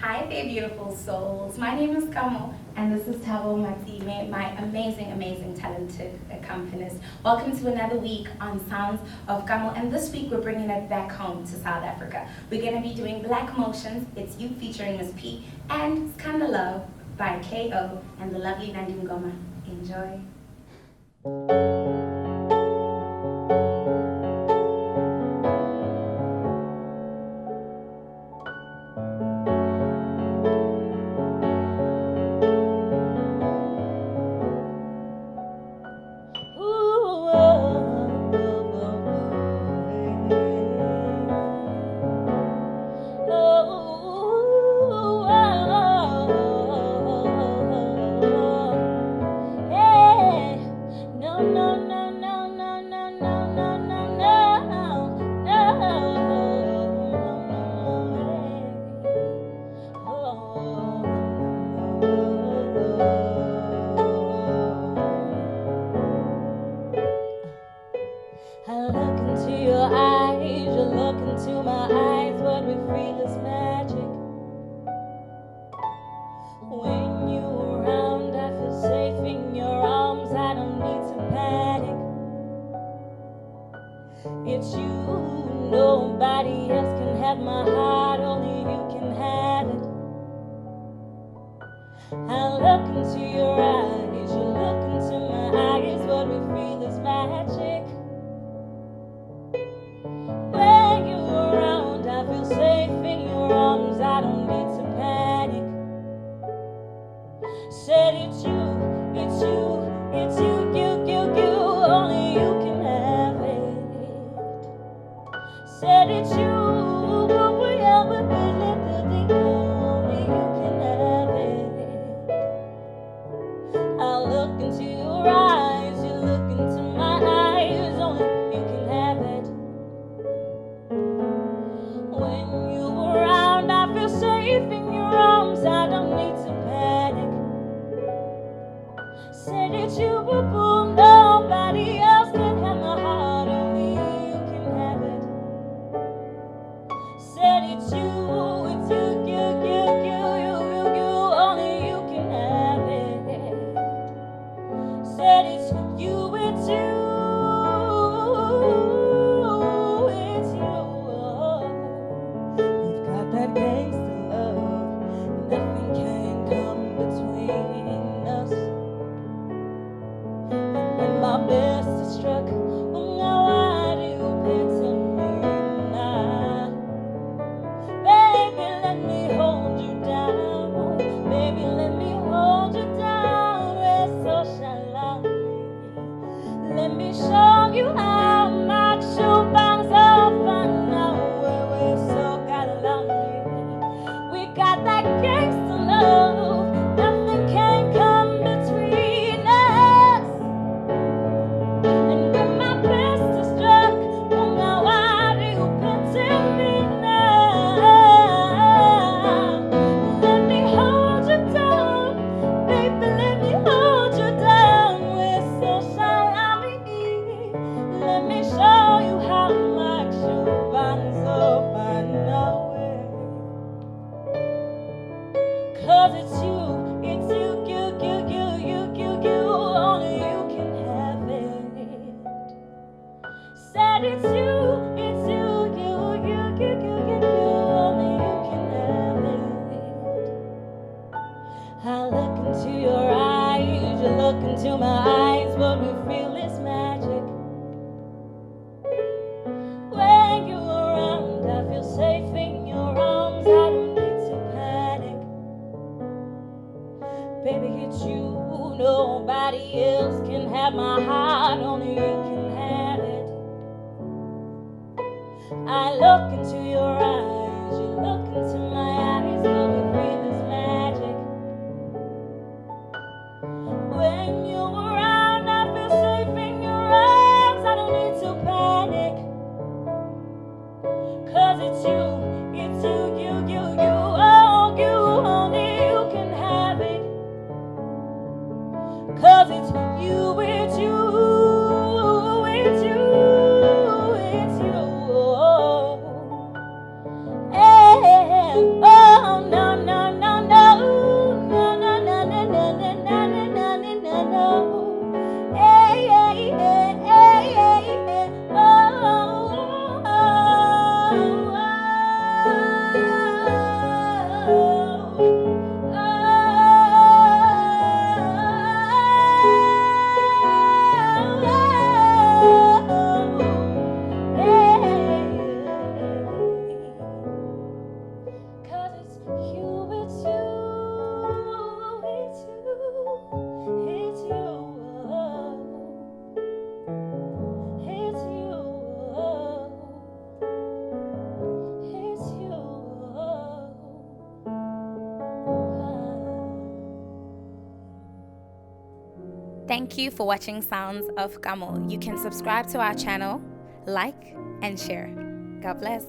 Hi there, beautiful souls. My name is Kamo, and this is Tabo Matime, my amazing, talented accompanist. Welcome to another week on Sounds of Kamo, and this week we're bringing it back home to South Africa. We're going to be doing Black Motions, It's You featuring Miss P, and Skanda Love by K.O. and the lovely Nandi Ngoma. Enjoy. I look into your eyes, you look into my eyes. What we feel is magic. When you're around, I feel safe in your arms. I don't need to panic. It's you, nobody else can have my heart, only you can have it. I look into your eyes, you look into my eyes. What we feel is magic. When you're around, I feel safe in your arms. I don't need to panic. Said it's you, it's you, it's you, you. Only you can have it. Said it's you, but we ever been only you can have it. I look into your eyes, you look into my eyes. Only you can have it. When you're around, I feel safe in your arms. I don't need to panic. Said it's you, boo-boo. Nobody else can have my heart. Only you can have it. Said it's you, you. Only you can have it. Said it's you, it's you. We've got that gangsta love. Nothing can come between us. And my best is struck. Well, now I do pity me now. Baby, let me hold you down. Baby, let me hold you down. We're so shallow. Let me show you how much you bounce off. I know we're so kinda lonely. We got that gangsta love. Nothing can come between us. And when my best is struck, well, now I do pity me now. Let me hold you down, baby, let me hold you down. We're so shallow. Let me show you how much you bounce off. I know it. 'Cause it's you, you. Only you can have it. Said it's you, you. Only you can have it. I look into your eyes, you look into my eyes. What we feel is magic. When you're around, I feel safe in your arms. I don't need to panic. Baby, it's you, nobody else can have my heart. Only you can have it. I look into your eyes, you look into my eyes. What we feel is magic. When you're around, I feel safe in your arms. I don't need to panic. 'Cause it's you, you. Oh, you, only you can have it. 'Cause it's you, Thank you for watching Sounds of Gamo. You can subscribe to our channel, like, and share. God bless.